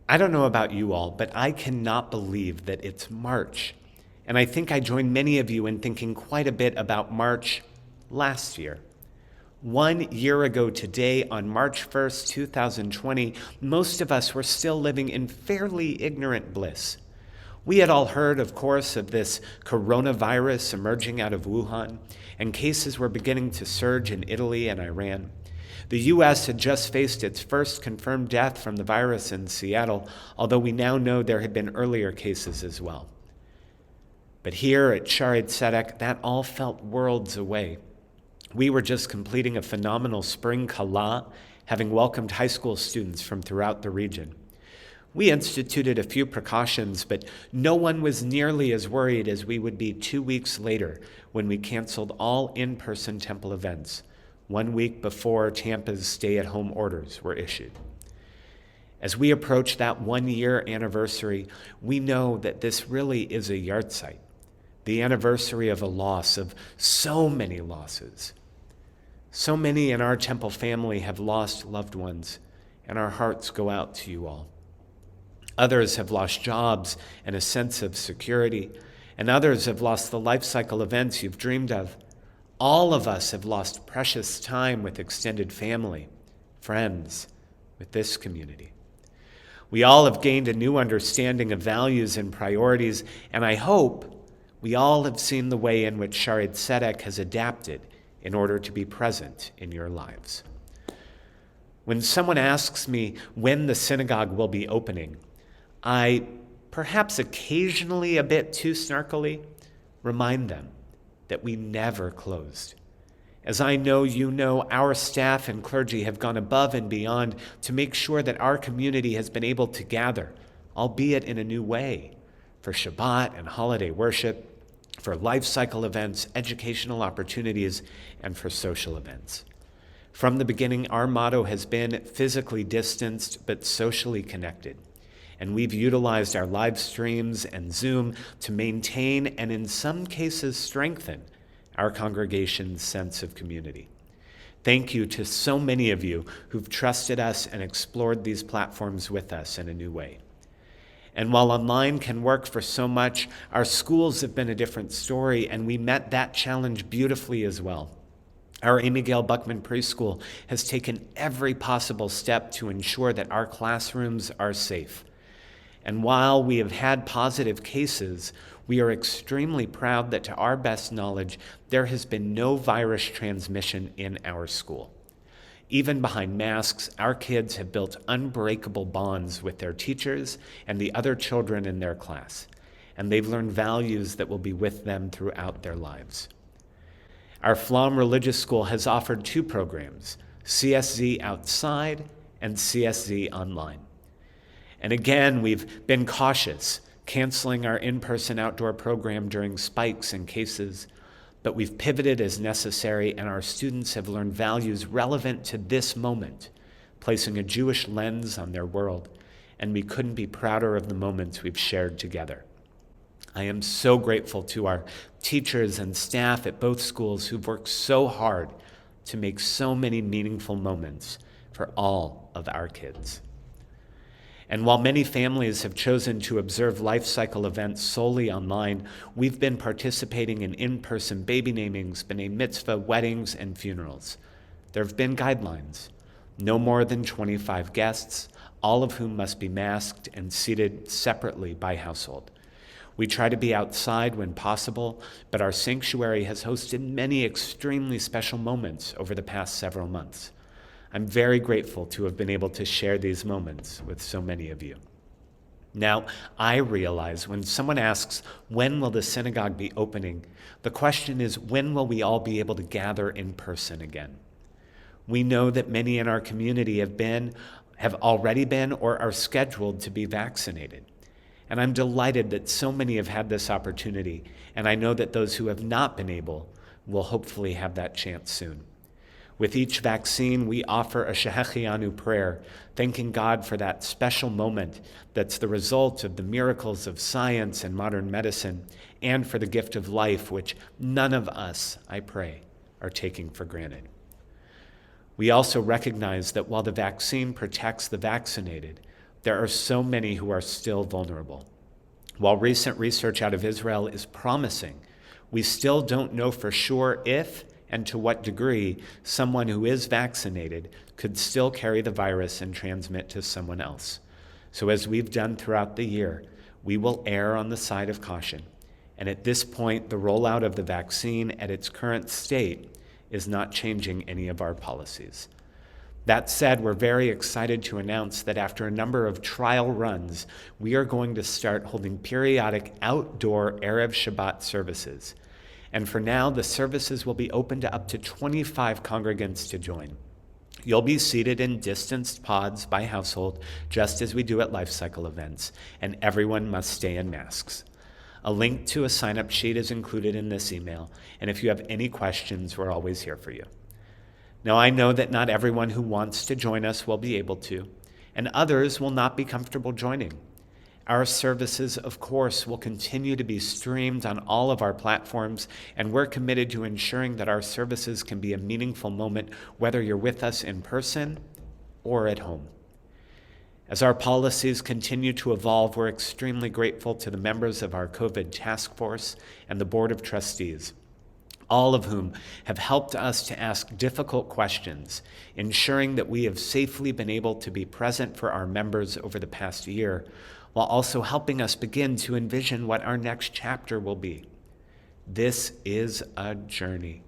I don't know about you all, but I cannot believe that it's March. And I think I join many of you in thinking quite a bit about March last year. 1 year ago today, on March 1st, 2020, most of us were still living in fairly ignorant bliss. We had all heard, of course, of this coronavirus emerging out of Wuhan, and cases were beginning to surge in Italy and Iran. The U.S. had just faced its first confirmed death from the virus in Seattle, although we now know there had been earlier cases as well. But here at Shaare Tzedek, that all felt worlds away. We were just completing a phenomenal spring Kala, having welcomed high school students from throughout the region. We instituted a few precautions, but no one was nearly as worried as we would be 2 weeks later when we canceled all in-person temple events, 1 week before Tampa's stay-at-home orders were issued. As we approach that 1-year anniversary, we know that this really is a yahrzeit, the anniversary of a loss, of so many losses. So many in our temple family have lost loved ones, and our hearts go out to you all. Others have lost jobs and a sense of security, and others have lost the life cycle events you've dreamed of. All of us have lost precious time with extended family, friends, with this community. We all have gained a new understanding of values and priorities, and I hope we all have seen the way in which Shaare Tzedek has adapted in order to be present in your lives. When someone asks me when the synagogue will be opening, I, perhaps occasionally a bit too snarkily, remind them that we never closed. As I know you know, our staff and clergy have gone above and beyond to make sure that our community has been able to gather, albeit in a new way, for Shabbat and holiday worship, for life cycle events, educational opportunities, and for social events. From the beginning, our motto has been physically distanced but socially connected. And we've utilized our live streams and Zoom to maintain and in some cases strengthen our congregation's sense of community. Thank you to so many of you who've trusted us and explored these platforms with us in a new way. And while online can work for so much, our schools have been a different story, and we met that challenge beautifully as well. Our Amy Gail Buckman preschool has taken every possible step to ensure that our classrooms are safe. And while we have had positive cases, we are extremely proud that to our best knowledge, there has been no virus transmission in our school. Even behind masks, our kids have built unbreakable bonds with their teachers and the other children in their class, and they've learned values that will be with them throughout their lives. Our Flam Religious School has offered 2 programs, CSZ outside and CSZ online. And again, we've been cautious, canceling our in-person outdoor program during spikes in cases, but we've pivoted as necessary, and our students have learned values relevant to this moment, placing a Jewish lens on their world, and we couldn't be prouder of the moments we've shared together. I am so grateful to our teachers and staff at both schools who've worked so hard to make so many meaningful moments for all of our kids. And while many families have chosen to observe life cycle events solely online, we've been participating in in-person baby namings, b'nai mitzvah, weddings, and funerals. There have been guidelines. No more than 25 guests, all of whom must be masked and seated separately by household. We try to be outside when possible, but our sanctuary has hosted many extremely special moments over the past several months. I'm very grateful to have been able to share these moments with so many of you. Now, I realize when someone asks, when will the synagogue be opening, the question is, when will we all be able to gather in person again? We know that many in our community have already been, or are scheduled to be vaccinated. And I'm delighted that so many have had this opportunity, and I know that those who have not been able will hopefully have that chance soon. With each vaccine, we offer a Shehechianu prayer, thanking God for that special moment that's the result of the miracles of science and modern medicine, and for the gift of life, which none of us, I pray, are taking for granted. We also recognize that while the vaccine protects the vaccinated, There are so many who are still vulnerable. While recent research out of Israel is promising, we still don't know for sure if and to what degree someone who is vaccinated could still carry the virus and transmit to someone else. So as we've done throughout the year, we will err on the side of caution. And at this point, the rollout of the vaccine at its current state is not changing any of our policies. That said, we're very excited to announce that after a number of trial runs, we are going to start holding periodic outdoor Erev Shabbat services. And for now, the services will be open to up to 25 congregants to join. You'll be seated in distanced pods by household, just as we do at Life Cycle events, and everyone must stay in masks. A link to a sign-up sheet is included in this email, and if you have any questions, we're always here for you. Now, I know that not everyone who wants to join us will be able to, and others will not be comfortable joining. Our services, of course, will continue to be streamed on all of our platforms, and we're committed to ensuring that our services can be a meaningful moment, whether you're with us in person or at home. As our policies continue to evolve, we're extremely grateful to the members of our COVID task force and the Board of Trustees, all of whom have helped us to ask difficult questions, ensuring that we have safely been able to be present for our members over the past year, while also helping us begin to envision what our next chapter will be. This is a journey,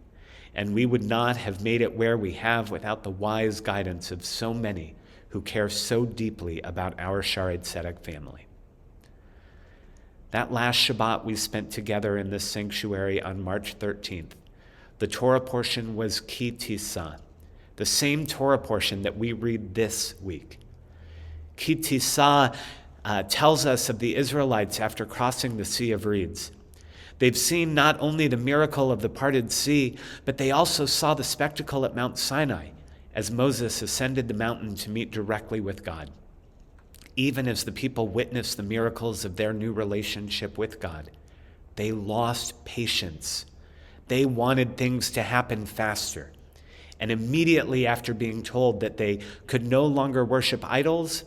and we would not have made it where we have without the wise guidance of so many who care so deeply about our Shaarei Tzedek family. That last Shabbat we spent together in this sanctuary on March 13th, the Torah portion was Ki Tisa, the same Torah portion that we read this week. Ki Tisa tells us of the Israelites after crossing the Sea of Reeds. They've seen not only the miracle of the parted sea, but they also saw the spectacle at Mount Sinai as Moses ascended the mountain to meet directly with God. Even as the people witnessed the miracles of their new relationship with God, they lost patience. They wanted things to happen faster. And immediately after being told that they could no longer worship idols,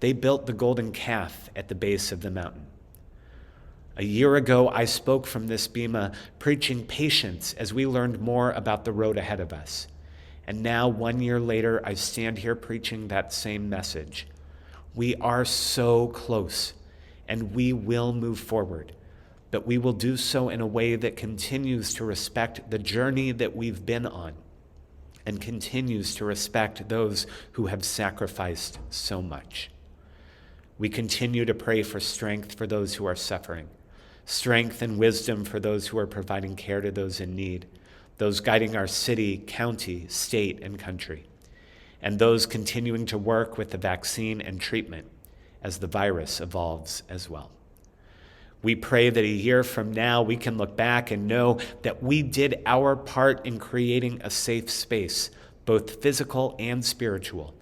they built the golden calf at the base of the mountain. A year ago, I spoke from this bema, preaching patience as we learned more about the road ahead of us. And now, 1 year later, I stand here preaching that same message. We are so close, and we will move forward, but we will do so in a way that continues to respect the journey that we've been on and continues to respect those who have sacrificed so much. We continue to pray for strength for those who are suffering, strength and wisdom for those who are providing care to those in need, those guiding our city, county, state, and country, and those continuing to work with the vaccine and treatment as the virus evolves as well. We pray that a year from now we can look back and know that we did our part in creating a safe space, both physical and spiritual,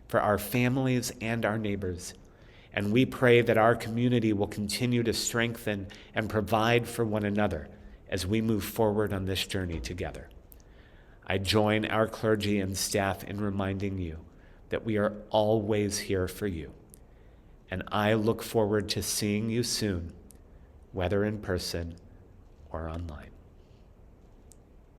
for our families and our neighbors. And we pray that our community will continue to strengthen and provide for one another as we move forward on this journey together. I join our clergy and staff in reminding you that we are always here for you. And I look forward to seeing you soon, whether in person or online.